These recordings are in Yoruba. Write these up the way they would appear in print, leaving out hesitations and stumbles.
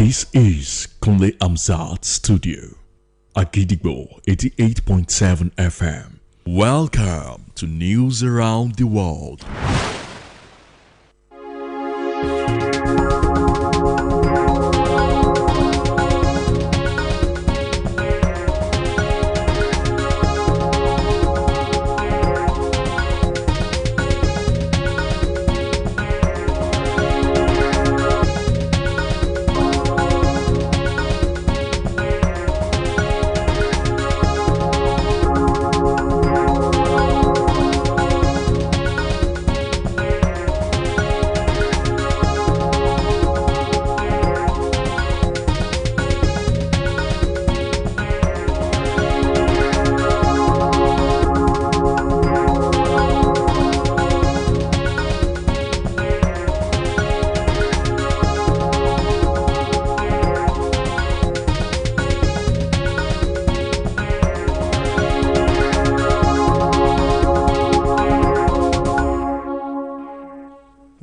This is Kunle Amzat Studio, Agidigbo 88.7 FM. Welcome to News Around the World.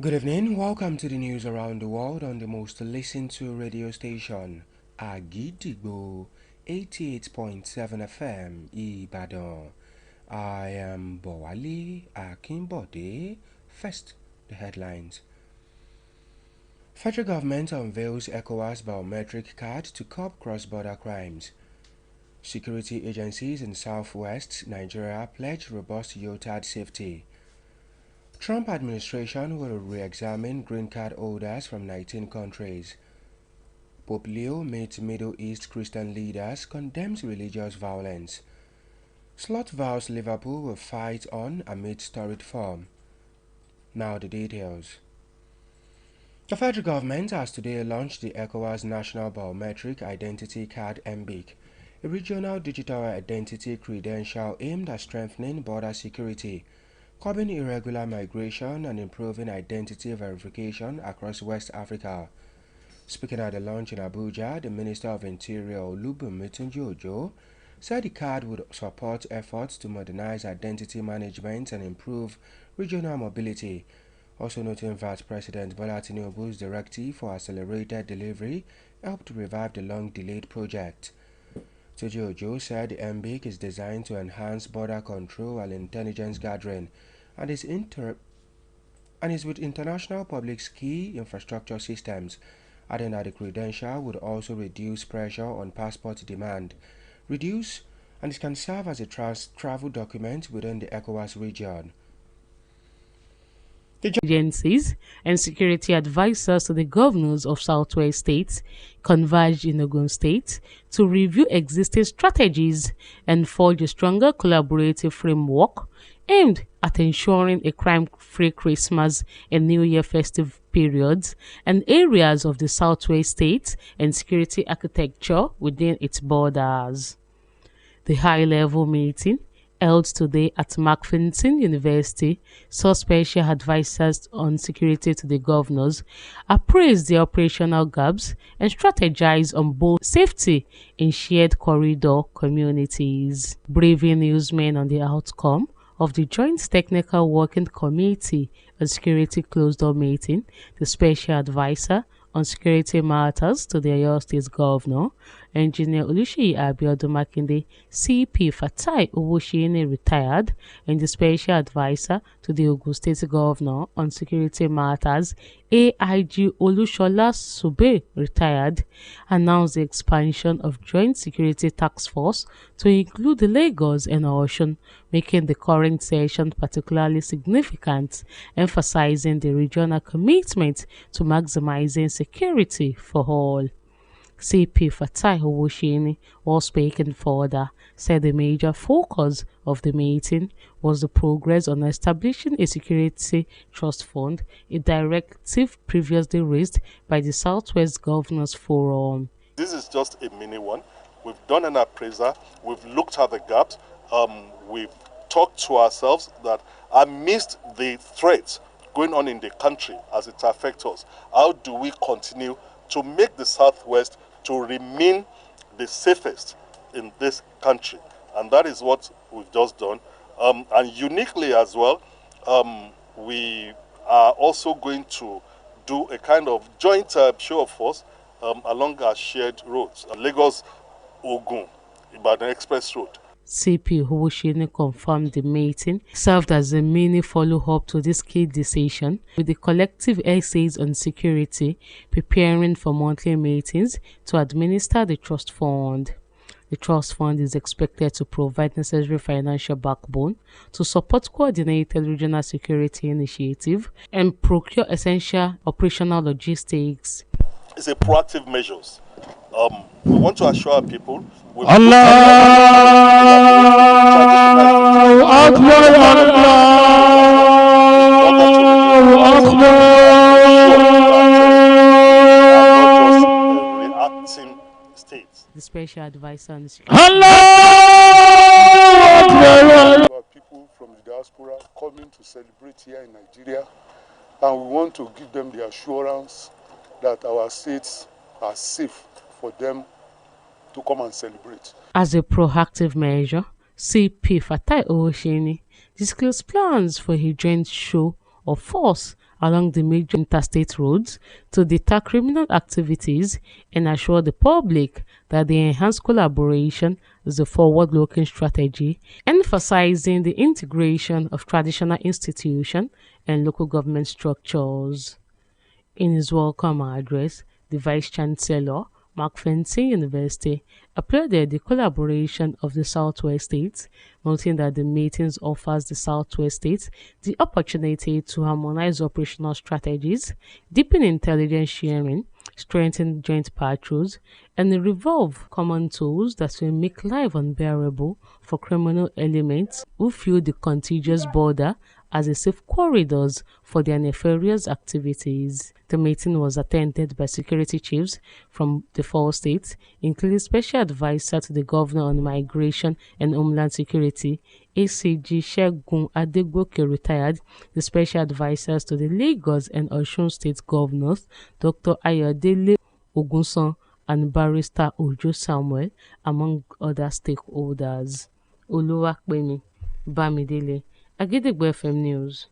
Good evening, welcome to the news around the world on the most listened to radio station, Agidigbo 88.7 FM, Ibadan. I am Bowale Akinbode. First, the headlines. Federal government unveils ECOWAS biometric card to curb cross-border crimes. Security agencies in southwest Nigeria pledge robust YOTAD safety. Trump administration will re-examine green card holders from 19 countries. Pope Leo meets Middle East Christian leaders, condemns religious violence. Slot vows Liverpool will fight on amid storied form. Now the details. The federal government has today launched the ECOWAS National Biometric Identity Card (MBIC), a regional digital identity credential aimed at strengthening border security, curbing irregular migration and improving identity verification across West Africa. Speaking at the launch in Abuja, the Minister of Interior Olubunmi Tunji-Ojo said the card would support efforts to modernize identity management and improve regional mobility, also noting that President Bola Tinubu's directive for accelerated delivery helped revive the long-delayed project. Tunji-Ojo said the MBIC is designed to enhance border control and intelligence gathering, and is with international public's key infrastructure systems, adding that the credential would also reduce pressure on passport demand, and it can serve as a travel document within the ECOWAS region. Agencies and security advisors to the governors of Southwest states converged in Ogun State to review existing strategies and forge a stronger collaborative framework aimed at ensuring a crime-free Christmas and New Year festive periods and areas of the Southwest states and security architecture within its borders. The high-level meeting held today at McPherson University saw special advisors on security to the governors appraise the operational gaps and strategize on both safety in shared corridor communities. Briefing newsmen on the outcome of the Joint Technical Working Committee on Security closed-door meeting, the special advisor on security matters to the Oyo State Governor, Engineer Oluseyi Abiodun Makinde, CP Fatai Owoseyini retired, and the special advisor to the Ogun State Governor on security matters, AIG Olushola Sube retired, announced the expansion of Joint Security Task Force to include the Lagos and Osun, making the current session particularly significant, emphasizing the regional commitment to maximizing security for all. CP Fatai Owoseyini, while speaking further, said the major focus of the meeting was the progress on establishing a security trust fund, a directive previously raised by the Southwest Governors Forum. This is just a mini one. We've done an appraisal, we've looked at the gaps, we've talked to ourselves that amidst the threats going on in the country as it affects us, how do we continue to make the Southwest to remain the safest in this country? And that is what we've just done. And uniquely as well, we are also going to do a kind of joint show of force along our shared roads, Lagos Ogun, Ibadan Express Road. CP Owoseni confirmed the meeting served as a mini follow-up to this key decision, with the collective essays on security preparing for monthly meetings to administer the trust fund. The trust fund is expected to provide necessary financial backbone to support coordinated regional security initiative and procure essential operational logistics. It's a proactive measures. We want to assure our people. Allahu Akbar, Allahu Akbar. Reacting states. The special advisor on People from the diaspora coming to celebrate here in Nigeria, and we want to give them the assurance that our states are safe for them to come and celebrate. As a proactive measure, CP Fatai Owoseni disclosed plans for a joint show of force along the major interstate roads to deter criminal activities and assure the public that the enhanced collaboration is a forward-looking strategy, emphasizing the integration of traditional institutions and local government structures. In his welcome address, the Vice-Chancellor, Mark Fenton University, applauded the collaboration of the Southwest states, noting that the meetings offers the Southwest states the opportunity to harmonize operational strategies, deepen intelligence sharing, strengthen joint patrols, and revolve common tools that will make life unbearable for criminal elements who view the contiguous border as a safe corridors for their nefarious activities. The meeting was attended by security chiefs from the 4 states, including Special Advisor to the Governor on Migration and Homeland Security, ACG Segun Adegboke retired, the Special Advisors to the Lagos and Osun State Governors, Dr. Ayodele Ogunsan and Barrister Ojo Samuel, among other stakeholders. Oluwapemi Bamidele, Agidigbo FM News.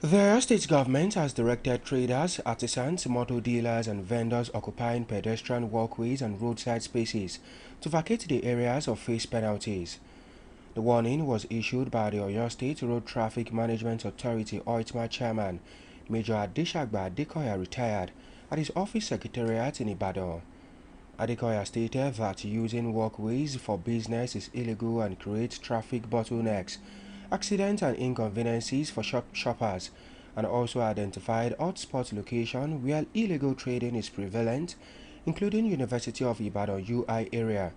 The state government has directed traders, artisans, motor dealers and vendors occupying pedestrian walkways and roadside spaces to vacate the areas or face penalties. The warning was issued by the Oyo State Road Traffic Management Authority OITMA Chairman, Major Adeshagba Adekoya retired, at his office secretariat in Ibadan. Adekoya stated that using walkways for business is illegal and creates traffic bottlenecks, accidents and inconveniences for shoppers, and also identified hotspot locations where illegal trading is prevalent, including University of Ibadan UI area,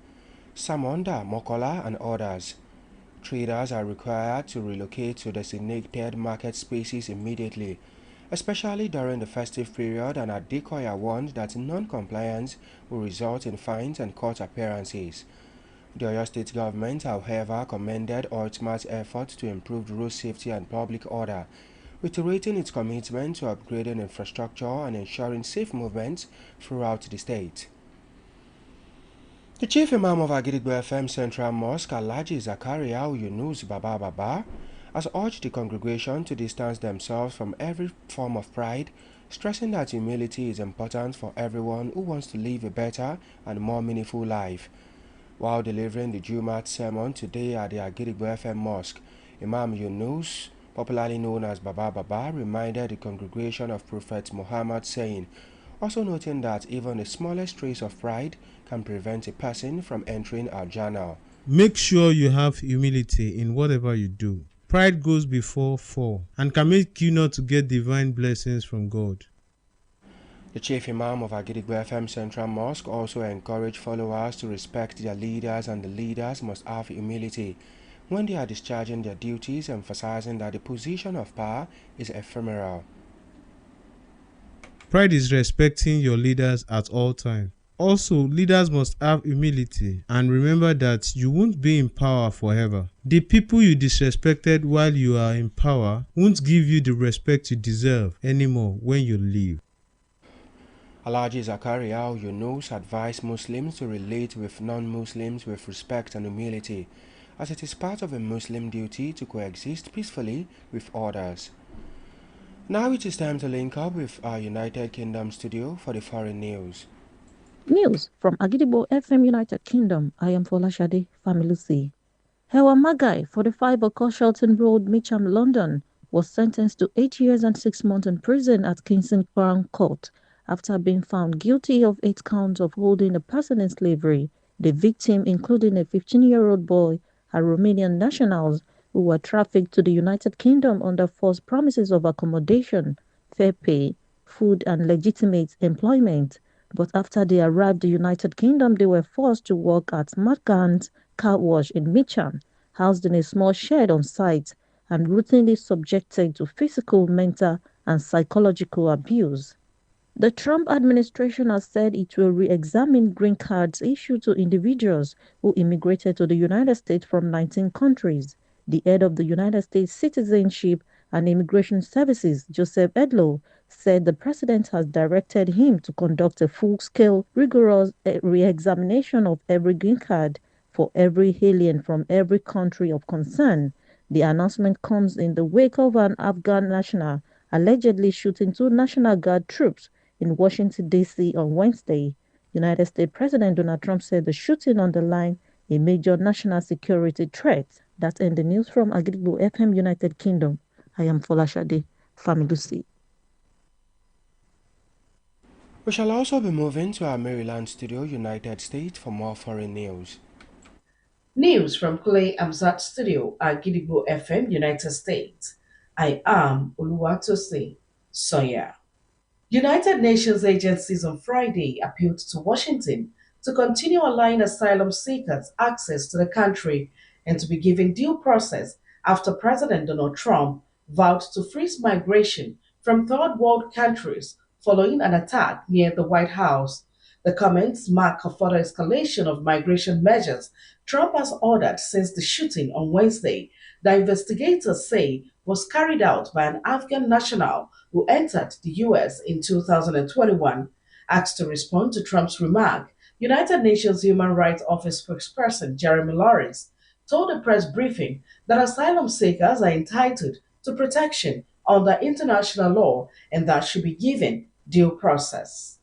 Samonda, Mokola and others. Traders are required to relocate to designated market spaces immediately, especially during the festive period, and Adekoya warned that non-compliance will result in fines and court appearances. The Oyo State government, however, commended OITMA's efforts to improve road safety and public order, reiterating its commitment to upgrading infrastructure and ensuring safe movements throughout the state. The Chief Imam of Agidigbo FM Central Mosque, Alhaji Zakaria Yunus Baba, has urged the congregation to distance themselves from every form of pride, stressing that humility is important for everyone who wants to live a better and more meaningful life. While delivering the Jumat sermon today at the Agidigbo FM Mosque, Imam Yunus, popularly known as Baba, reminded the congregation of Prophet Muhammad, saying, also noting that even the smallest trace of pride can prevent a person from entering Al-Jannah. Make sure you have humility in whatever you do. Pride goes before fall and can make you not to get divine blessings from God. The Chief Imam of Agidigbo FM Central Mosque also encouraged followers to respect their leaders, and the leaders must have humility when they are discharging their duties, emphasizing that the position of power is ephemeral. Pride is respecting your leaders at all times. Also, leaders must have humility and remember that you won't be in power forever. The people you disrespected while you are in power won't give you the respect you deserve anymore when you leave. Alhaji Zakaria Yunus advised Muslims to relate with non-Muslims with respect and humility, as it is part of a Muslim duty to coexist peacefully with others. Now it is time to link up with our United Kingdom studio for the foreign news. News from Agidigbo FM United Kingdom. I am Folashade Familusi. Hewa Magai, 45, of Shelton Road, Mitcham, London, was sentenced to 8 years and 6 months in prison at Kingston Crown Court after being found guilty of 8 counts of holding a person in slavery. The victim, including a 15-year-old boy, are Romanian nationals who were trafficked to the United Kingdom under false promises of accommodation, fair pay, food, and legitimate employment. But after they arrived in the United Kingdom, they were forced to work at Markant's car wash in Mitcham, housed in a small shed on site, and routinely subjected to physical, mental, and psychological abuse. The Trump administration has said it will re-examine green cards issued to individuals who immigrated to the United States from 19 countries. The head of the United States Citizenship and Immigration Services, Joseph Edlow, said the president has directed him to conduct a full-scale, rigorous re-examination of every green card for every alien from every country of concern. The announcement comes in the wake of an Afghan national allegedly shooting 2 National Guard troops in Washington, D.C. on Wednesday. United States President Donald Trump said the shooting underlined a major national security threat. That's in the news from Agidigbo FM United Kingdom. I am Folashade Familusi. We shall also be moving to our Maryland studio, United States, for more foreign news. News from Kule Amzat Studio at Gidigbo FM, United States. I am Oluwatosi Soya. United Nations agencies on Friday appealed to Washington to continue allowing asylum seekers access to the country and to be given due process after President Donald Trump vowed to freeze migration from third world countries following an attack near the White House. The comments mark a further escalation of migration measures Trump has ordered since the shooting on Wednesday that investigators say was carried out by an Afghan national who entered the U.S. in 2021. Asked to respond to Trump's remark, United Nations Human Rights Office spokesperson Jeremy Lawrence told a press briefing that asylum seekers are entitled to protection under international law and that should be given due process.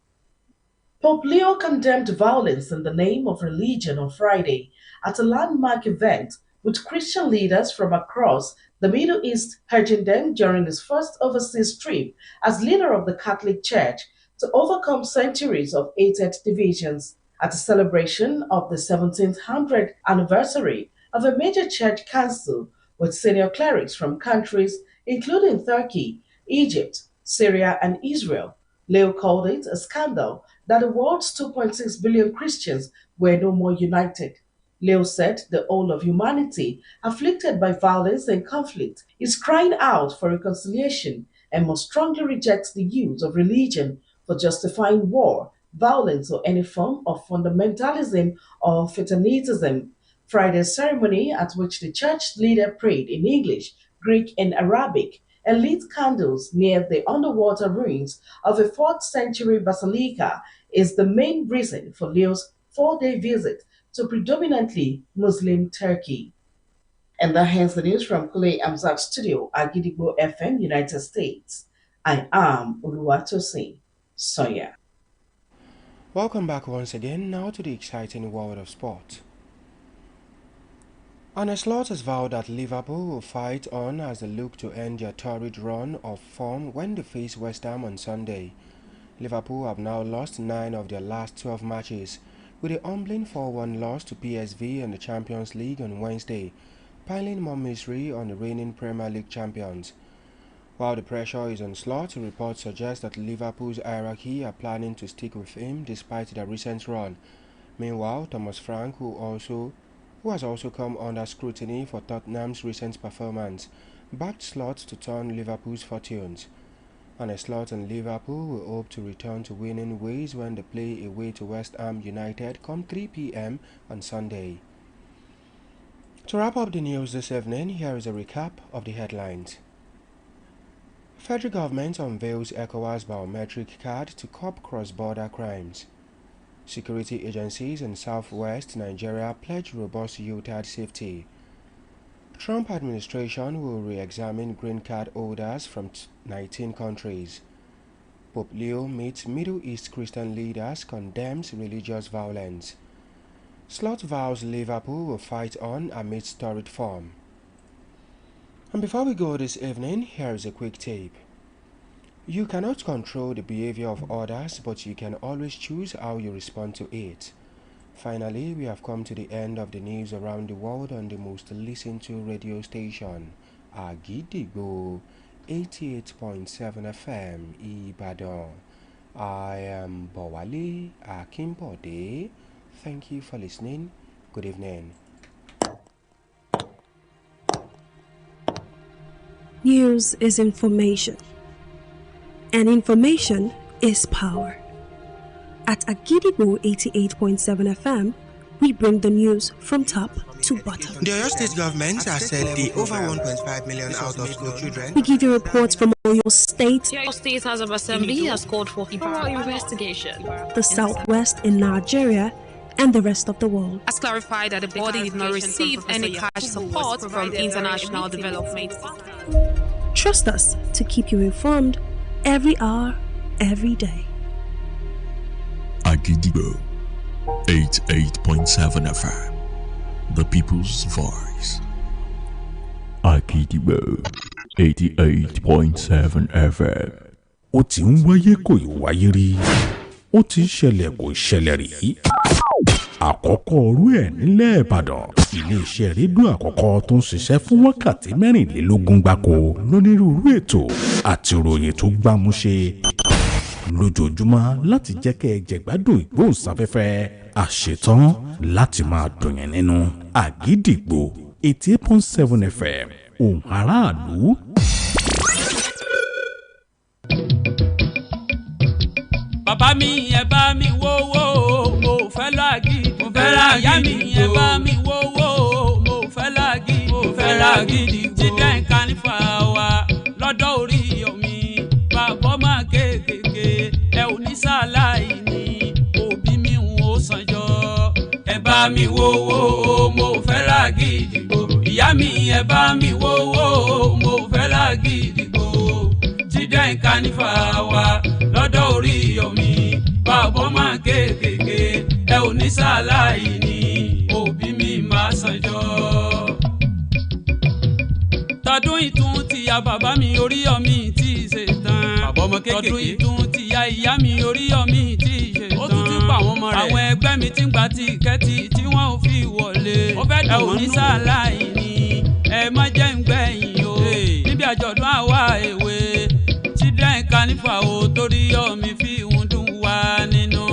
Pope Leo condemned violence in the name of religion on Friday at a landmark event with Christian leaders from across the Middle East urging them during his first overseas trip as leader of the Catholic Church to overcome centuries of hated divisions. At a celebration of the 1700th anniversary of a major church council with senior clerics from countries including Turkey, Egypt, Syria, and Israel, Leo called it a scandal that the world's 2.6 billion Christians were no more united. Leo said the whole of humanity, afflicted by violence and conflict, is crying out for reconciliation and must strongly reject the use of religion for justifying war, violence, or any form of fundamentalism or fanatism. Friday's ceremony, at which the church leader prayed in English, Greek, and Arabic, and lit candles near the underwater ruins of a 4th century basilica, is the main reason for Leo's 4-day visit to predominantly Muslim Turkey. And that ends the news from Kule Amzak Studio at Gidigbo FM, United States. I am Oluwatosin Soya. Welcome back once again, now to the exciting world of sport. Arne Slot has vowed that Liverpool will fight on as they look to end their torrid run of form when they face West Ham on Sunday. Liverpool have now lost 9 of their last 12 matches, with a humbling 4-1 loss to PSV in the Champions League on Wednesday, piling more misery on the reigning Premier League champions. While the pressure is on Slot, reports suggest that Liverpool's hierarchy are planning to stick with him despite their recent run. Meanwhile, Thomas Frank, who has also come under scrutiny for Tottenham's recent performance, backed Slot to turn Liverpool's fortunes. And Slot and Liverpool will hope to return to winning ways when they play away to West Ham United come 3 p.m. on Sunday. To wrap up the news this evening, here is a recap of the headlines. Federal government unveils ECOWAS biometric card to curb cross-border crimes. Security agencies in southwest Nigeria pledge robust youth safety. Trump administration will re-examine green card holders from 19 countries. Pope Leo meets Middle East Christian leaders, condemns religious violence. Slot vows Liverpool will fight on amidst torrid form. And before we go this evening, here is a quick tip. You cannot control the behavior of others, but you can always choose how you respond to it. Finally, we have come to the end of the news around the world on the most listened to radio station, Agidigbo 88.7 FM, Ibadan. I am Bowale Akinbode. Thank you for listening. Good evening. News is information, and information is power. At Agidigbo 88.7 FM, we bring the news from top to bottom. The Oyo State government has said the over 1.5 million out of school children. We give you reports from Oyo State. The Oyo State House of Assembly has called for thorough investigation. The Southwest in Nigeria and the rest of the world. Has clarified that the body did not receive any cash support from international development. Trust us to keep you informed every hour, every day. Agidigbo 88.7 FM, the people's voice. Agidigbo 88.7 FM. Ó ti ń wáyé kò ì wáyé rí, ó ti ń ṣẹlẹ̀ kò ṣẹlẹ̀ rí. Àkọ́kọ́ ọrú ẹ̀ nílẹ̀ Ìbàdàn, ilé-iṣẹ́ rédíò àkọ́kọ́ tó ń ṣiṣẹ́ fún wákàtí 24 gbáko lónírúurú ètò àti ìròyìn tó gbámúṣe lójoojúmọ́ láti jẹ́ kẹ́ ẹ jẹ̀gbádùn ìgbóhùnsáfẹ́fẹ́ àṣetán láti máa dùn yẹn nínú. Àgídìgbò 88.7 FM, ohùn aráàlú. Bàbá mi ẹ bá mi wówó, mo fẹ́ lágídí. Mo fẹ́ lágídí. Ìyá mi ẹ bá mi wówó, mo fẹ́ lágídí. Mo fẹ́ lágídí. Jíde nǹkan nífà wa lọ́dọ̀ orí omi. Bàbá máa kéékèèké, ẹ ò ní sáláì ní. Òbí mi ń wo sànjọ́. Ẹ bá mi wówó, mo fẹ́ lágídí gbò. Ìyá mi ẹ bá mi wówó, mo fẹ́ lágídí gbò. Jíde nǹkan nífà wa lọ́dọ̀ orí omi. Bàbá máa kéékèèké, ẹ ò ní sáláì ní. Òbí mi máa sànjọ́. Tọdún ìtún ti ya bàbá mi orí ọmí tí ì ṣe tán. Bàbá ọmọ kéékèèké. Tọdún ìtún ti ya ìyá mi orí ọmí tí ì ṣe tán. Ó tún ti pa àwọn ọmọ rẹ̀. Àwọn ẹgbẹ́ mi ti ń gba ti ìkẹ́tì tí wọ́n ò fi wọlé. Ó fẹ́ dùn wọ́n nú. Ẹ ò ní sáláì ní. Ẹ má jẹ́ ń gbẹ̀yìn o. Níbi àjọ̀dún àwa èwe. Children Carnival o torí ọmí fi ń dùn wá nínú.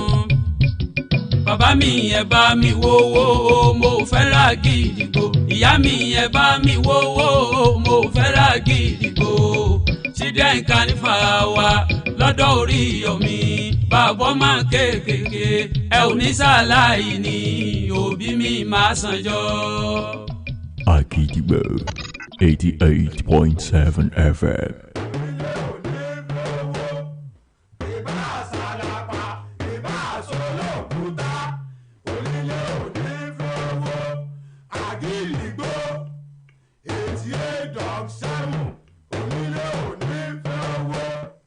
Bàbá mi ẹ bá mi wówó, mo fẹ́ lágídígbò. Ìyá mi ẹ bá mi wówó, mo fẹ́ lágídígbò. Children Carnival wa lọ́dọ̀ orí omi. Bàbá máa kéékèèké, ẹ ò ní sáláì ní. Òbí mi máa sànjọ́. Agidigbo 88.7 FM.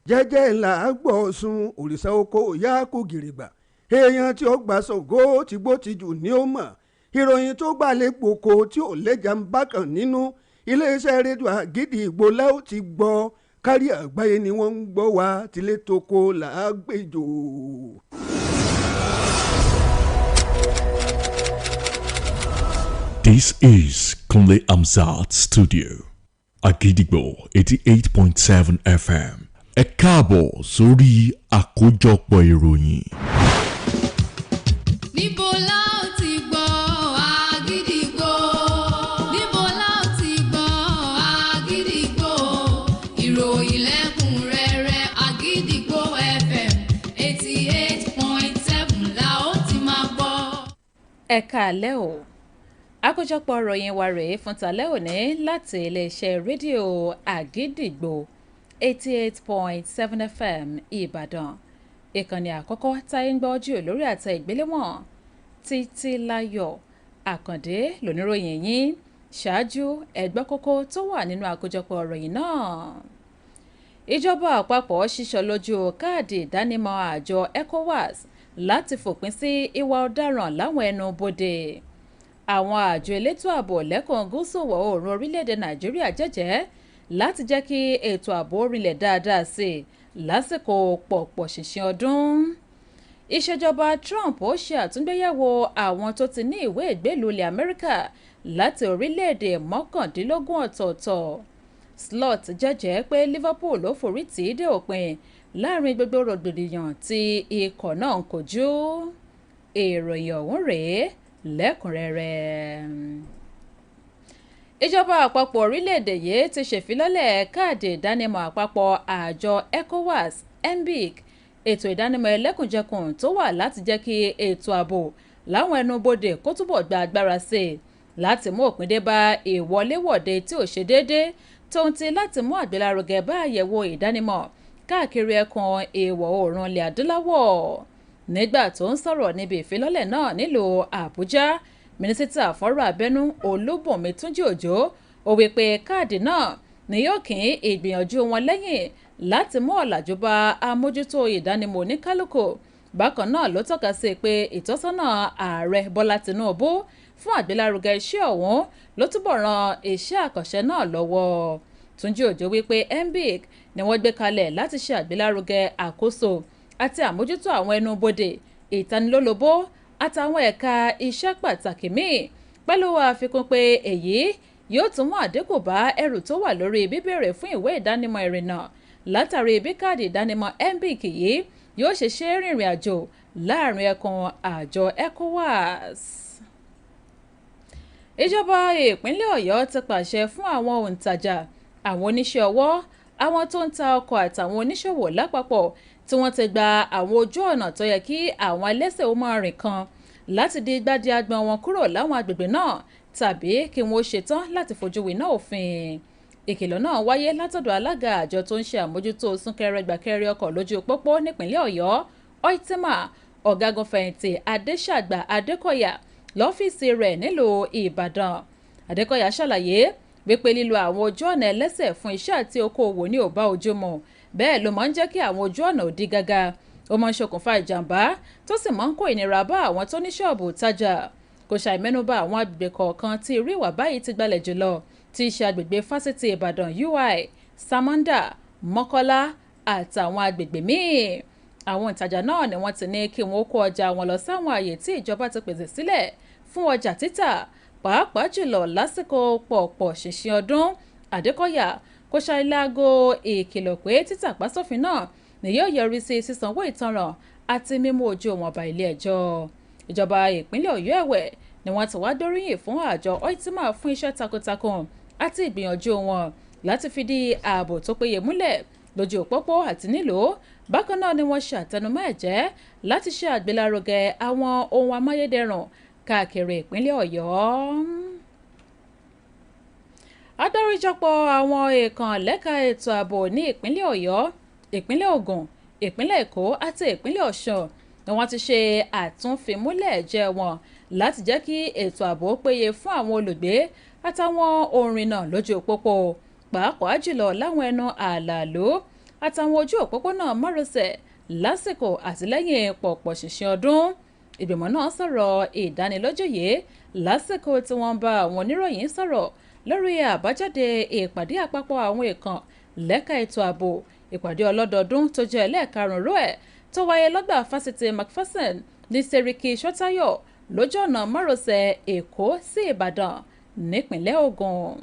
jẹ́jẹ́ ńlá gbọ̀ọ́sùn òrìṣà oko ìyá kò gìrìgbà èèyàn tí ó gbà Ṣàngó tìgbó tìjù ni ó mọ̀ ìròyìn tó gbà lẹ́pọ̀kọ tí ò lẹ́jà ń bá kàn nínú iléeṣẹ́ rédíò Àgídìgbò lẹ́ ó ti gbọ́ kárí àgbáyé ni wọ́n ń gbọ́ wá tilé toko làágbèjò. This is Kunle Amzat Studio, Agidigbo 88.7 FM. Ẹ káàbọ̀ sórí àkójọpọ̀ ìròyìn. Níbo la ó ti gbọ́ Àgídìgbò? Níbo la ó ti gbọ́ Àgídìgbò? Ìròyìn lẹ́kùnrẹ́rẹ́ Àgídìgbò FM 88.7 la ó ti máa gbọ́. Ẹ káalẹ́ o. Àkójọpọ̀ ìròyìn wa rèé fún tàlẹ́ òní láti iléeṣẹ́ rédíò Àgídìgbò 88.7 FM Ìbàdàn. Ìkànnì àkọ́kọ́ táyé ń gbọ́ ojú lórí àtẹ ìgbéléwọ̀n Títílayọ̀ Àkàndé lóníròyìn yín ṣáájú ẹgbẹ́ kókó tó wà nínú àkójọpọ̀ ìròyìn náà. Ìjọba àpapọ̀ ṣíṣọ lójú káàdì ìdánimọ̀ àjọ ECOWAS láti fòpin sí ìwà ọ̀daràn láwọn ẹnu bodè. Àwọn àjọ elétò ààbò lẹ́kùn gúúsù ìwọ̀ oòrùn orílẹ̀-èdè Nàìjíríà jẹ́jẹ́ láti jẹ́ kí ètò ààbò rinlẹ̀ dáadáa sí i lásìkò pọ̀pọ̀ ṣìnṣìn ọdún. Ìṣèjọba Trump ó ṣe àtúngbéyẹ̀wò àwọn tó ti ní ìwé ìgbélùú ilẹ̀ Amẹ́ríkà láti orílẹ̀-èdè 19 ọ̀tọ̀ọ̀tọ̀. Slot jẹ́jẹ́ pé Liverpool ló forí tì í dé òpin láàrin gbogbo rògbòdìyàn tí ikọ̀ náà ń kojú. Ìròyìn ọ̀hún rèé lẹ́kùnrẹ́rẹ́. Ìjọba àpapọ̀ orílẹ̀-èdè yìí ti ṣèfilọ́lẹ̀ káàdì ìdánimọ̀ àpapọ̀ àjọ ECOWAS (MBIC), ètò ìdánimọ̀ ẹlẹ́kùnjẹkùn tó wà láti jẹ́ kí ètò ààbò láwọn ẹnubodè kó túbọ̀ gba agbára sí i láti mú òpin dé bá ìwọléwọ̀de tí ò ṣe déédé tóun ti láti mú àgbélárugẹ bá àyẹ̀wò ìdánimọ̀ káàkiri ẹkùn ìwọ̀ oòrùn ilẹ̀ adúláwọ̀. Nígbà tó ń sọ̀rọ̀ níbi ìfilọ́lẹ̀ náà nílùú Àbújá, mínísítà fọ́rọ̀ abẹ́nú Olúbùnmi Túnjí Òjó ó wí pé káàdì náà ni yóò kín ìgbìyànjú wọn lẹ́yìn láti mú ọ̀làjú bá àmójútó ìdánimọ̀ oníkálukú. Bákan náà ló tọ́ka sí pé ìtọ́sọ́nà ààrẹ Bọ́lá Tinubu fún àgbélárugẹ iṣẹ́ ọ̀hún ló túbọ̀ ran iṣẹ́ àkànṣe náà lọ́wọ́. Túnjí Òjó wí pé MBIC ni wọ́n gbé kalẹ̀ láti ṣe àgbélárugẹ àkóso àti àmójútó àwọn ẹnubodè, ìtanilólobó àtàwọn ẹ̀ka iṣẹ́ pàtàkì míì, pẹ̀lú àfikún pé èyí yóò tún mú àdínkù bá ẹrù tó wà lórí bíbèrè fún ìwé ìdánimọ̀ ìrìnnà látàrí bí káàdì ìdánimọ̀ MBIC yìí yóò ṣe ṣe rìnrìn àjò láàrin ẹkùn àjọ ECOWAS. Ìjọba ìpínlẹ̀ Ọ̀yọ́ ti pàṣẹ fún àwọn òǹtajà, àwọn oníṣẹ́ ọwọ́, àwọn tó ń ta ọkọ̀ àtàwọn oníṣòwò lápapọ̀ tí wọ́n ti gba àwọn ojú ọ̀nà tó yẹ kí àwọn ẹlẹ́sẹ̀ ó máa rìn kan láti di gbádìí agbọ̀n wọn kúrò láwọn agbègbè náà tàbí kí wọ́n ṣetán láti fojú winá òfin. Ìkìlọ̀ náà wáyé látọ̀dọ̀ alága àjọ tó ń ṣe àmójútó súnkẹrẹ-gbàkẹrẹ ọkọ̀ lójú pópó nípínlẹ̀ Ọ̀yọ́, Oitima, ọ̀gágun fẹ̀yìntì Adéṣàgbà Adékọ̀yà lọ́fíìsì rẹ̀ nílùú Ìbàdàn. Adékọ̀yà ṣàlàyé wípé lílo àwọn ojú ọ̀nà ẹlẹ́sẹ̀ fún iṣẹ́ àti okòòwò ní ò bá ojú mu, bẹ́ẹ̀ ló máa ń jẹ́ kí àwọn ojú ọ̀nà ò dí gágá, ó máa ń ṣokùnfà ìjàmbá tó sì máa ń kó ìnira bá àwọn tó ní ṣọ́ọ̀bù tajà. Kò ṣàìmẹ́nubà àwọn agbègbè kọ̀ọ̀kan tí irú ìwà báyìí ti gbalẹ̀ jùlọ, tí í ṣe agbègbè fásitì Ìbàdàn UI, Samanda, Mọ́kọ́lá àtàwọn agbègbè míì. Àwọn ìtajà náà ni wọ́n ti ní kí wọ́n kó ọjà wọn lọ sáwọn àyè tí ìjọba ti pèsè sílẹ̀ fún ọjà títà, pàápàá jùlọ lásìkò pọ̀pọ̀ ṣìnṣìn ọdún. Adékọ̀yà kò ṣàìlágo ìkìlọ̀ pé títàpá sófin náà ni yóò yọrí sí sísanwó ìtanràn àti mímú ojú wọn bá ilé ẹjọ́. Ìjọba ìpínlẹ̀ Ọ̀yọ́ ẹ̀wẹ̀ ni wọ́n ti wá gbóríyìn fún àjọ Oitima fún iṣẹ́ takuntakun àti ìgbìyànjú wọn láti fìdí ààbò tó péye múlẹ̀ lójú pópó àti nílùú. Bákan náà ni wọ́n ṣe àtẹnumọ́ ẹ̀jẹ́ láti ṣe àgbélárugẹ àwọn ohun amáyédẹrùn káàkiri ìpínlẹ̀ Ọ̀yọ́. Adáríjọpọ̀ àwọn èèkàn lẹ́ka ètò ààbò ní ìpínlẹ̀ Ọ̀yọ́, ìpínlẹ̀ Ògùn, ìpínlẹ̀ Èkó àti ìpínlẹ̀ Ọ̀ṣun ni wọ́n ti ṣe àtúnfimúlẹ̀ ẹ̀jẹ́ wọn láti jẹ́ kí ètò ààbò péye fún àwọn olùgbé àtàwọn òǹrìnnà lójú pópó, pàápàá jùlọ láwọn ẹnu ààlàlú àtàwọn ojú òpópónà márosẹ̀ lásìkò àtìlẹ́yìn pọ̀pọ̀ ṣìnṣìn ọdún. Ìgbìmọ̀ náà sọ̀rọ̀ ìdánilójú yìí lásìkò tí wọ́n bá àwọn oníròyìn sọ̀rọ̀ lórí àbájáde ìpàdé àpapọ̀ àwọn èèkàn lẹ́ka ètò ààbò, ìpàdé ọlọ́dọọdún tó jẹ́ ẹlẹ́ẹ̀karùn-ún ẹ̀ tó wáyé lọ́gbà fásitì McPherson ní Sẹ́ríkì Ṣótáyọ̀ lójú ọ̀nà márosẹ̀ Èkó sí Ìbàdàn nípínlẹ̀ Ògùn.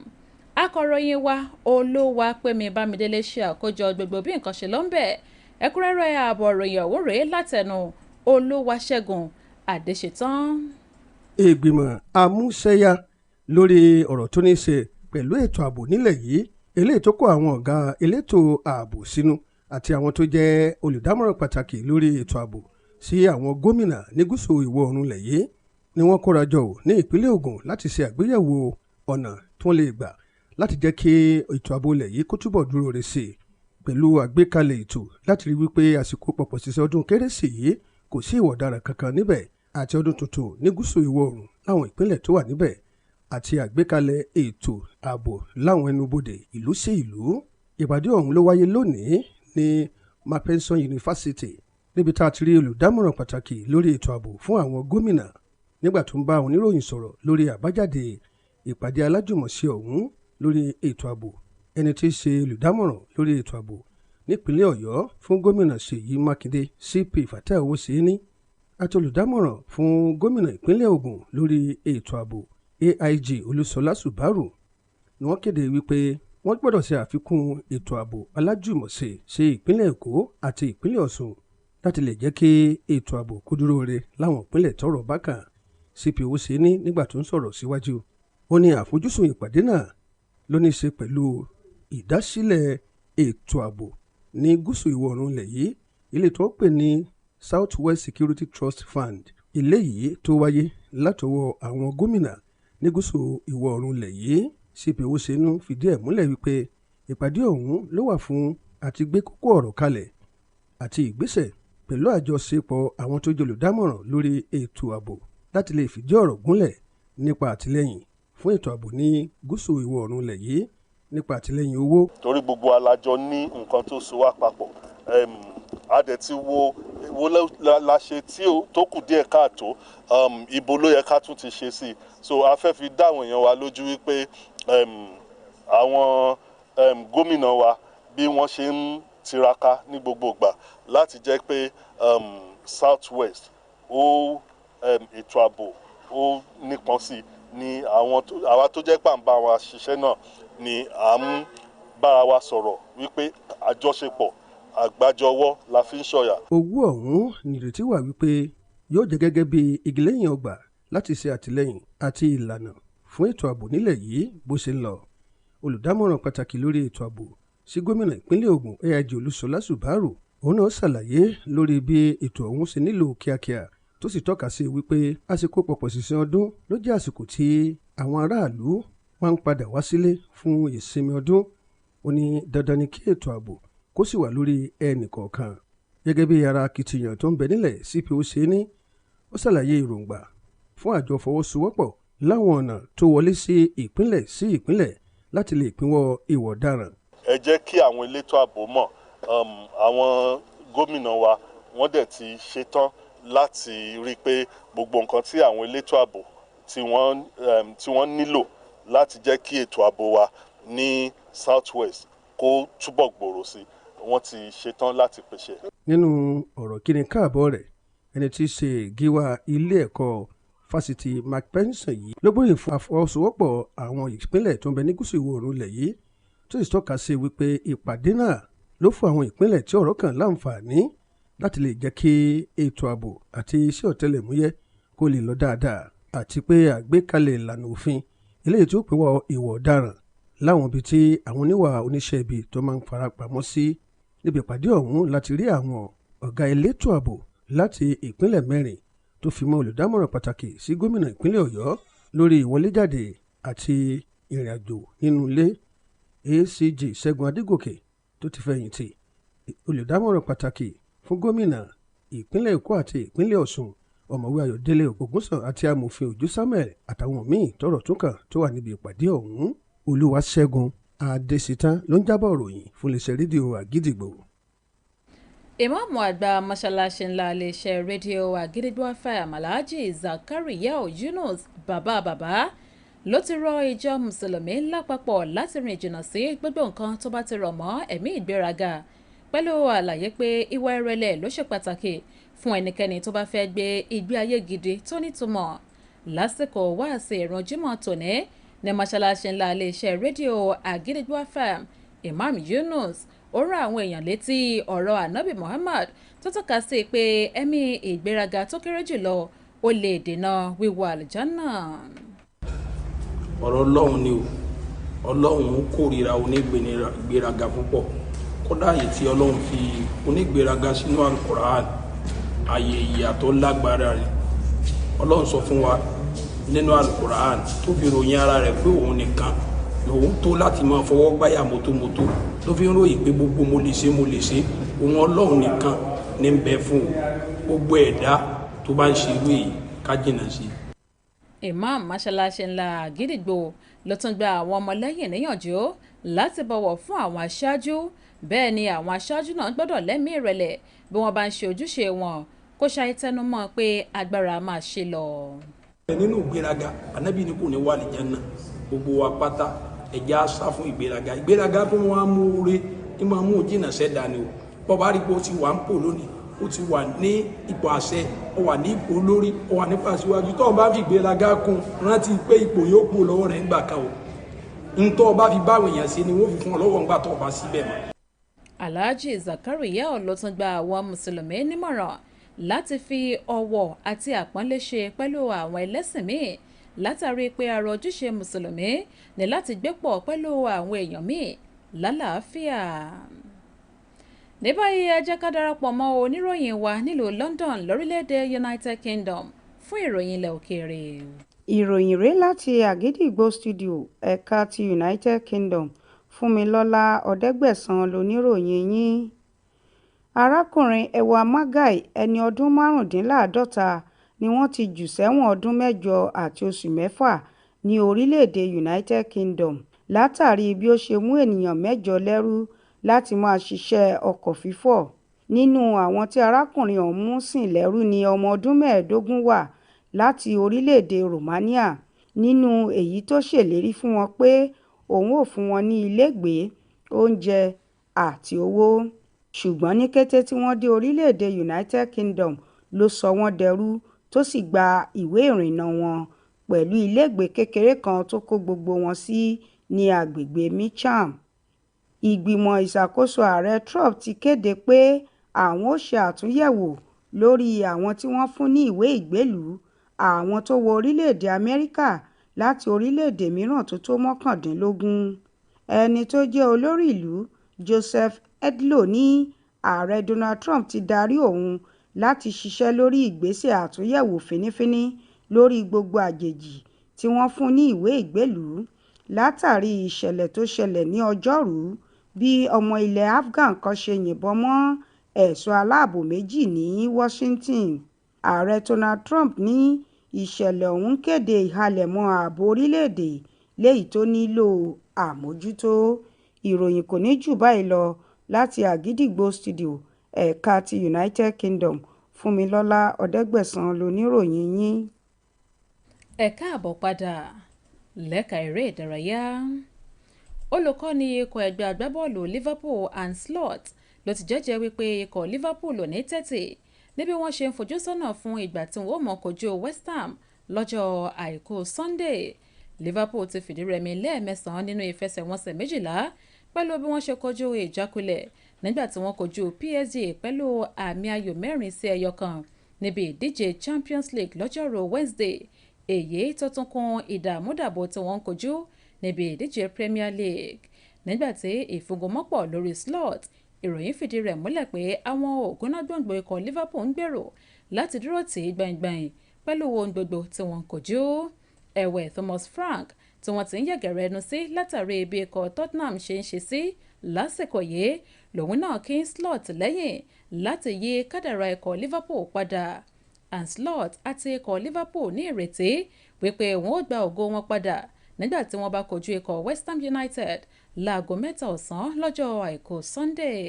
Akọ̀ròyìn wa Olúwapẹ̀mí Bámidélé ṣe àkójọ gbogbo bí nǹkan ṣe lọ ń bẹ̀. Ẹ̀kúnrẹ́rẹ́ ààbọ̀ ìròyìn ọ̀hún rèé látẹnu Olúwaṣẹ́gun Adéṣetán. Ìgbìmọ̀ amúṣẹ́yá lórí ọ̀rọ̀ tó ní í ṣe pẹ̀lú ètò ààbò nílẹ̀ yìí, eléyìí tó kó àwọn ọ̀gá elétò ààbò sínú àti àwọn tó jẹ́ olùdámọ̀ràn pàtàkì lórí ètò ààbò sí àwọn gómìnà ní gúúsù ìwọ̀ oòrùn ilẹ̀ yìí ni wọ́n kóra jọ ní ìpínlẹ̀ Ògùn láti ṣe àgbéyẹ̀wò ọ̀nà tí wọ́n lè gbà láti jẹ́ kí ètò ààbò ilẹ̀ yìí kó túbọ̀ dúró re sí i pẹ̀lú àgbékalẹ̀ ètò láti rí wípé àsìkò pọ̀pọ̀ ṣìnṣìn ọdún kérésì yìí kò sí ìwà ọ̀daràn kankan níbẹ̀ àti ọdún tuntun ní gúúsù ìwọ̀ oòrùn láwọn ìpínlẹ̀ tó wà níbẹ̀. àti àgbékalẹ̀ ètò ààbò láwọn ẹnubodè ìlú sí ìlú. Ìpàdé ọ̀hún ló wáyé lónìí ní Macpherson University níbi tá a ti rí olùdámọ̀ràn pàtàkì lórí ètò ààbò fún àwọn gómìnà nígbà tó ń bá oníròyìn sọ̀rọ̀ lórí àbájáde ìpàdé alájùmọ̀ṣe ọ̀hún lórí ètò ààbò. Ẹni tí í ṣe olùdámọ̀ràn lórí ètò ààbò nípínlẹ̀ Ọ̀yọ́ fún gómìnà Ṣèyí Mákindé CP Fatai Owóṣeéní àti olùdámọ̀ràn fún gómìnà ìpínlẹ̀ Ògùn lórí ètò ààbò AIG Olúṣọlá Ṣùbárù ni wọ́n kéde wípé wọ́n gbọ́dọ̀ ṣe àfikún ètò ààbò alájùmọ̀ṣe sí ìpínlẹ̀ Èkó àti ìpínlẹ̀ Ọ̀ṣun láti lè jẹ́ kí ètò ààbò kó dúró re láwọn ìpínlẹ̀ tọ́rọ̀ bá kàn. CP Owóṣeéní nígbà tó ń sọ̀rọ̀ síwájú ó ní àfojúsùn ìpàdé náà ló ní í ṣe pẹ̀lú ìdásílẹ̀ ètò ààbò ní gúúsù ìwọ̀ oòrùn ilẹ̀ yìí, ilé tó pè ní South West Security Trust Fund. Ilé yìí tó wáyé látọwọ́ àwọn gómìnà ní gúúsù ìwọ̀ oòrùn ilẹ̀ yìí. CP Owóṣeéní fìdí ẹ̀ múlẹ̀ wípé ìpàdé ọ̀hún ló wà fún àti gbé kókó ọ̀rọ̀ kalẹ̀ àti ìgbésẹ̀ pẹ̀lú àjọṣepọ̀ àwọn tó jẹ́ olùdámọ̀ràn lórí ètò ààbò láti lè fìdí ọ̀rọ̀ gúnlẹ̀ nípa àtìlẹ́yìn fún ètò ààbò ní gúúsù ìwọ̀ oòrùn ilẹ̀ yìí nípa àtìlẹ́yìn owó. Torí gbogbo alájọ ní nǹkan tó so wá papọ̀, a dẹ̀ ti wo la ṣe tí tó kù díẹ̀ káàtó, ibo ló yẹ ká tún ti ṣe sí i. So a fẹ́ fi dá àwọn èèyàn wa lójú wípé àwọn gómìnà wa bí wọ́n ṣe ń tiraka ní gbogbo ìgbà láti jẹ́ pé South West ètò ààbò ó nípọn sí ni àwa tó jẹ́ pàǹbá wa ṣiṣẹ́ náà ni à ń bára wa sọ̀rọ̀ wípé àjọṣepọ̀ àgbájọwọ́ la fi ń ṣọ̀yà. Owó ọ̀hún nírètí wà wípé yóò jẹ́ gẹ́gẹ́ bí igi lẹ́yìn ọgbà láti ṣe àtìlẹ́yìn àti ìlànà fún ètò ààbò nílẹ̀ yìí bó ṣe ń lọ. Olùdámọ̀ràn pàtàkì lórí ètò ààbò sí gómìnà ìpínlẹ̀ Ògùn AIG Olúṣọlá Ṣùbárù òun náà ṣàlàyé lórí bí ètò ọ̀hún ṣe nílò kíákíá tó sì tọ́ka sí wípé àsìkò pọ̀pọ̀ ṣìnṣìn ọdún ló jẹ́ àsìkò tí àwọn aráàlú máa ń padà wá sílé fún ìsinmi ọdún. Ó ní dandan ni kí ètò ààbò kó sì wà lórí ẹnì kọ̀ọ̀kan gẹ́gẹ́ bí ara akitiyan tó ń bẹ nílẹ̀. CP Owóṣeéní ó ṣàlàyé èròǹgbà fún àjọ fọwọ́sowọ́pọ̀ láwọn ọ̀nà tó wọlé sí ìpínlẹ̀ láti lè pínwọ́ ìwà ọ̀daràn. Ẹ jẹ́ kí àwọn elétò ààbò mọ̀, àwọn gómìnà wa wọ́n dẹ̀ ti ṣetán láti rí i pé gbogbo nǹkan tí àwọn elétò ààbò tí wọ́n nílò láti jẹ́ kí ètò ààbò wa ní South West kó túbọ̀ gbòòrò sí wọ́n ti ṣetán láti pèsè. Nínú ọ̀rọ̀ kíni káàbọ̀ rẹ̀, ẹni tí í ṣe gíwá ilé ẹ̀kọ́ fásitì Macpherson yìí ló gbóyìn fún àfọwọ́sowọ́pọ̀ àwọn ìpínlẹ̀ tó ń bẹ ní gúúsù ìwọ̀ oòrùn ilẹ̀ yìí tó sì tọ́ka sí wípé ìpàdé náà ló fún àwọn ìpínlẹ̀ tí ọ̀rọ̀ kàn láǹfààní láti lè jẹ́ kí ètò ààbò àti iṣẹ́ ọ̀tẹlẹ̀múyẹ́ kó lè lọ dáadáa àti pé àgbékalẹ̀ ìlànà òfin eléyìí tó pínwọ́ ìwà ọ̀daràn láwọn ibi tí àwọn oníwà oníṣẹ́ ibi tó máa ń fara pamọ́ sí. Níbi ìpàdé ọ̀hún láti rí àwọn ọ̀gá elétò ààbò láti ìpínlẹ̀ 4 tó fi mọ́ olùdámọ̀ràn pàtàkì sí gómìnà ìpínlẹ̀ Ọ̀yọ́ lórí ìwọléjáde àti ìrìnàjò nínú ilé ACG Ṣẹ́gun Adégòkè tó ti fẹ̀yìntì, olùdámọ̀ràn pàtàkì fún gómìnà ìpínlẹ̀ Èkó àti ìpínlẹ̀ Ọ̀ṣun ọ̀mọ̀wé Ayọ̀délé Ògúnsàn àti amòfin Òjó Samuel àtàwọn míì tọ́rọ̀ tún kàn tó wà níbi ìpàdé ọ̀hún. Olúwaṣẹ́gun Adésítán ló ń jábọ̀ ròyìn fún iléeṣẹ́ rédíò Àgídìgbò. Ìmáàmù àgbà mọ́ṣáláṣí ńlá iléeṣẹ́ rédíò Àgídìgbò FM Alhaji Zakariyau Yunus bàbá ló ti rọ ìjọ mùsùlùmí lápapọ̀ láti rìn jìnnà sí gbogbo nǹkan tó bá ti rọ̀ mọ́ ẹ̀mí ìgbéraga, pẹ̀lú àlàyé pé ìwà ìrẹ̀lẹ̀ ló ṣe pàtàkì fún ẹnikẹ́ni tó bá fẹ́ gbé ìgbé ayé gidi tó nítumọ̀. Lásìkò wáàsí ìrun Jímọ̀ tòní ní mọ́ṣáláṣí ńlá iléeṣẹ́ rédíò Àgídìgbò FM, Imam Yunus ó rán àwọn èèyàn létí ọ̀rọ̀ Ànábì Muhammad tó tọ́ka sí pé ẹ̀mí ìgbéraga tó kéré jùlọ ó lè dènà wíwọ àlùjánnà. Ọ̀rọ̀ Ọlọ́run ni o, Ọlọ́run kórìíra onígbéraga púpọ̀, kódà èyí tí Ọlọ́run fi onígbéraga sínú Al-Qur'an ààyè ìyàtọ̀ lágbára rẹ̀. Ọlọ́run sọ fún wa nínú Al-Qur'an tó fi ròyìn ara rẹ̀ pé òun nìkan lòun tó láti máa fọwọ́ gbáyà mọ́tòmọ́tò, ló fi ń ròyìn pé gbogbo mo lè ṣe òun Ọlọ́run nìkan ní ń bẹ fún gbogbo ẹ̀dá tó bá ń ṣe irú èyí ká jìnnà sí. Imam mọ́ṣáláṣí ńlá Àgídìgbò ló tún gba àwọn ọmọlẹ́yìn níyànjú láti bọ̀wọ̀ fún àwọn aṣáájú, bẹ́ẹ̀ ni àwọn aṣáájú náà gbọ́dọ̀ lẹ́mìí ìrẹ̀lẹ̀ bí wọ́n bá ń ṣe ojúṣe wọn, kó ṣàì tẹnumọ́ pé agbára máa ṣe lọ. nínú ìgbéraga Ànábì ní kò ní wà ní Jánnà, gbogbo wa pátá ẹ̀já sá fún ìgbéraga tó wọ́n á mú oore ní máa mú jìnnà sẹ́dá ni o bọ́ba rí pé ó ti wà ń pò lónìí, ó ti wà ní ipò àṣẹ, ó wà ní ipò olórí, ó wà nípa síwájú, tó o bá fi ìgbéraga kún rántí pé ipò yóò kú lọ́wọ́ rẹ̀ ńgbà kan o ntọ́ o bá fi báwọn èèyàn ṣe ni wọ́n fi fún ọ lọ́wọ́ ńgbà tó o bá síbẹ̀ mọ́. Alhaji Zakariya ló tún gba àwọn mùsùlùmí nímọ̀ràn láti fi ọ̀wọ̀ àti àpọ́nlé ṣe pẹ̀lú àwọn ẹlẹ́sìn míì látàrí pé ara ojúṣe mùsùlùmí ní láti gbé pọ̀ pẹ̀lú àwọn èèyàn míì lálàáfíà. Ní báyìí ẹ jẹ́ ká darapọ̀ mọ́ oníròyìn wa nílùú London lórílẹ̀‐èdè United Kingdom fún ìròyìn ilẹ̀ òkèèrè. Ìròyìn rèé láti Àgídìgbò studio ẹ̀ka ti United Kingdom. Fúnmilọ́lá Ọ̀dẹ́gbẹ̀sán loníròyìn yín. Arákùnrin Ewa Magai ẹni ọdún márùndínláàádọ́ta ni wọ́n ti jù sẹ́wọ̀n ọdún 8 àti oṣù 6 ní orílẹ̀-èdè United Kingdom látàrí bí ó ṣe mú ènìyàn 8 lẹ́rú láti máa ṣiṣẹ́ ọkọ̀ fífọ̀. Nínú àwọn tí arákùnrin ọ̀hún mú sìn lẹ́rú ni ọmọ ọdún 15 wà láti orílẹ̀-èdè Romania, nínú èyí tó ṣèlérí fún wọn pé òun ò fún wọn ní ilégbèé, oúnjẹ àti owó. Ṣùgbọ́n ní kété tí wọ́n dé orílẹ̀-èdè United Kingdom ló sọ wọ́n dẹrú tó sì gba ìwé ìrìnnà wọn pẹ̀lú ilégbèé kékeré kan tó kó gbogbo wọn sí ní agbègbè Mitcham. Ìgbìmọ̀ ìṣàkóso ààrẹ Trump ti kéde pé àwọn ó ṣe àtúnyẹ̀wò lórí àwọn tí wọ́n fún ní ìwé ìgbélùú àwọn tó wọ orílẹ̀-èdè Amẹ́ríkà láti orílẹ̀-èdè mìíràn tó tó 19. Ẹni tó jẹ́ olórí ìlú Joseph Edlo ní ààrẹ Donald Trump ti darí òun láti ṣiṣẹ́ lórí ìgbésẹ̀ àtúnyẹ̀wò fínífíní lórí gbogbo àjèjì tí wọ́n fún ní ìwé ìgbélùú látàrí ìṣẹ̀lẹ̀ tó ṣẹlẹ̀ ní Ọjọ́rú bí ọmọ ilẹ̀ Afghan kan ṣe yìnbọn mọ́ ẹ̀ṣọ́ aláàbò méjì ní Washington. Ààrẹ Donald Trump ní ìṣẹ̀lẹ̀ ọ̀hún kéde ìhalẹ̀mọ́ ààbò orílẹ̀-èdè léyìí tó nílò àmójútó. Ìròyìn kò ní jù báyìí lọ láti Àgídìgbò studio ẹ̀ka ti United Kingdom. Fúnmilọ́lá Ọ̀dẹ́gbẹ̀sán loníròyìn yín. Ẹ káàbọ̀ padà lẹ́ka eré ìdárayá. Olùkọ́ni ikọ̀ ẹgbẹ́ agbábọ́ọ̀lù Liverpool Ancelotti ló ti jẹ́jẹ́ wípé ikọ̀ Liverpool ò ní tẹ́tí níbi wọ́n ṣe ń fojú sọ́nà fún ìgbà tí wọ́n mọ̀ kojú West Ham lọ́jọ́ àìkú Sunday. Liverpool ti fìdí rẹmi lẹ́ẹ̀mẹsàn-án nínú ìfẹsẹ̀wọnsẹ̀ 12 pẹ̀lú bí wọ́n ṣe kojú ìjákulẹ̀ nígbà tí wọ́n kojú PSG pẹ̀lú àmì ayò 4-1 níbi ìdíje Champions League lọ́jọ́rú Wednesday, èyí tó tún kún ìdààmúdàbò tí wọ́n ń kojú níbi ìdíje Premier League. Nígbà tí ìfúngunmọ́pọ̀ lórí slot, ìròyìn fìdí rẹ̀ múlẹ̀ pé àwọn ògúnnágbòǹgbò ikọ̀ Liverpool ń gbèrò láti dúró tì í gbàngbàng pẹ̀lú ohun gbogbo tí wọ́n ń kojú. Ẹ̀wẹ̀ Thomas Frank tí wọ́n ti ń yẹ̀gẹ̀rẹ̀ ẹnu sí látàrí ibi ikọ̀ Tottenham ṣe ń ṣe sí lásìkò yìí, lòun náà kí slot lẹ́yìn láti yí kádàrá ikọ̀ Liverpool padà. Ancelotti àti ikọ̀ Liverpool ní ìrètí wípé wọn ó gba ògo wọn padà nígbà tí wọ́n bá kojú ikọ̀ West Ham United láago 3 ọ̀sán lọ́jọ́ àìkú Sunday.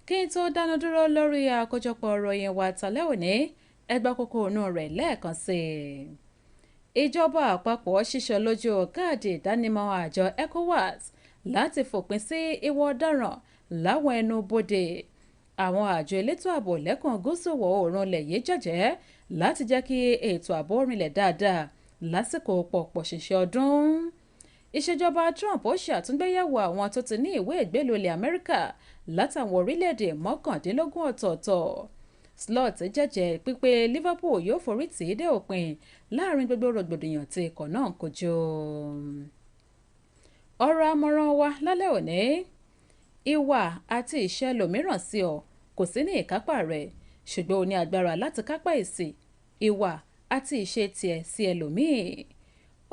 Kí n tó dánu dúró lórí àkójọpọ̀ ìròyìn wa tàlẹ́ òní, ẹ gbọ́ kókó inú rẹ̀ lẹ́ẹ̀kan sí i. Ìjọba àpapọ̀ ṣíṣọ́ lójú káàdì ìdánimọ̀ àjọ ECOWAS láti fòpin sí ìwà ọ̀daràn láwọn ẹnu bodè. Àwọn àjọ elétò ààbò lẹ́kùn gúúsù wọ̀ oòrùn ilẹ̀ yìí jẹ́jẹ́ láti jẹ́ kí ètò ààbò rinlẹ̀ dáadáa lásìkò pọ̀pọ̀ ṣìnṣìn ọdún. Ìṣèjọba Trump ó ṣe àtúngbéyẹ̀wò àwọn tó ti ní ìwé ìgbélùú ilẹ̀ Amẹ́ríkà látàwọn orílẹ̀-èdè 19 ọ̀tọ̀ọ̀tọ̀. Slot jẹ́jẹ́ pípé Liverpool yóò forí tì í dé òpin láàrin gbogbo rògbòdìyàn tí ikọ̀ náà kojú. Ọ̀rọ̀ àmọ̀ràn wa lálẹ́ òní: ìwà àti ìṣe lòmíràn sí ọ kò sí ní ìkápá rẹ̀, ṣùgbọ́n o ní agbára láti kápá èsì ìwà àti ìṣe tiẹ̀ sí ẹlòmíì.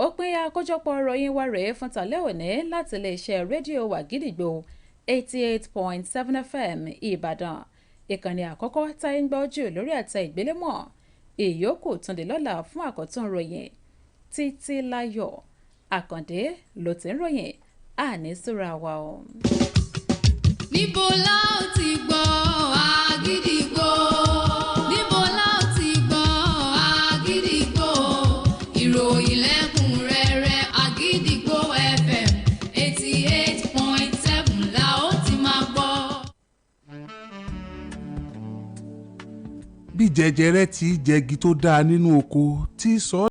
Òpin àkójọpọ̀ ìròyìn wa rèé fún tàlẹ́ òní láti iléeṣẹ́ rédíò Àgídìgbò 88.7 FM Ìbàdàn, ìkànnì àkọ́kọ́ tá ń gbọ́ jù lórí àtẹ ìgbélémọ̀ ìyókù tún di lọ́la fún àkọ́tún ròyìn títí láyọ̀ àkàndé ló ti ń ròyìn àní súra wa o. níbo la ó ti gbọ́ Àgídìgbò níbo la ó ti gbọ́ Àgídìgbò ìròyìn lẹ́kùnrẹ́rẹ́ Àgídìgbò FM 88.7 la ó ti máa gbọ́. bí jẹjẹrẹ ti jẹgi tó dáa nínú oko tí sọ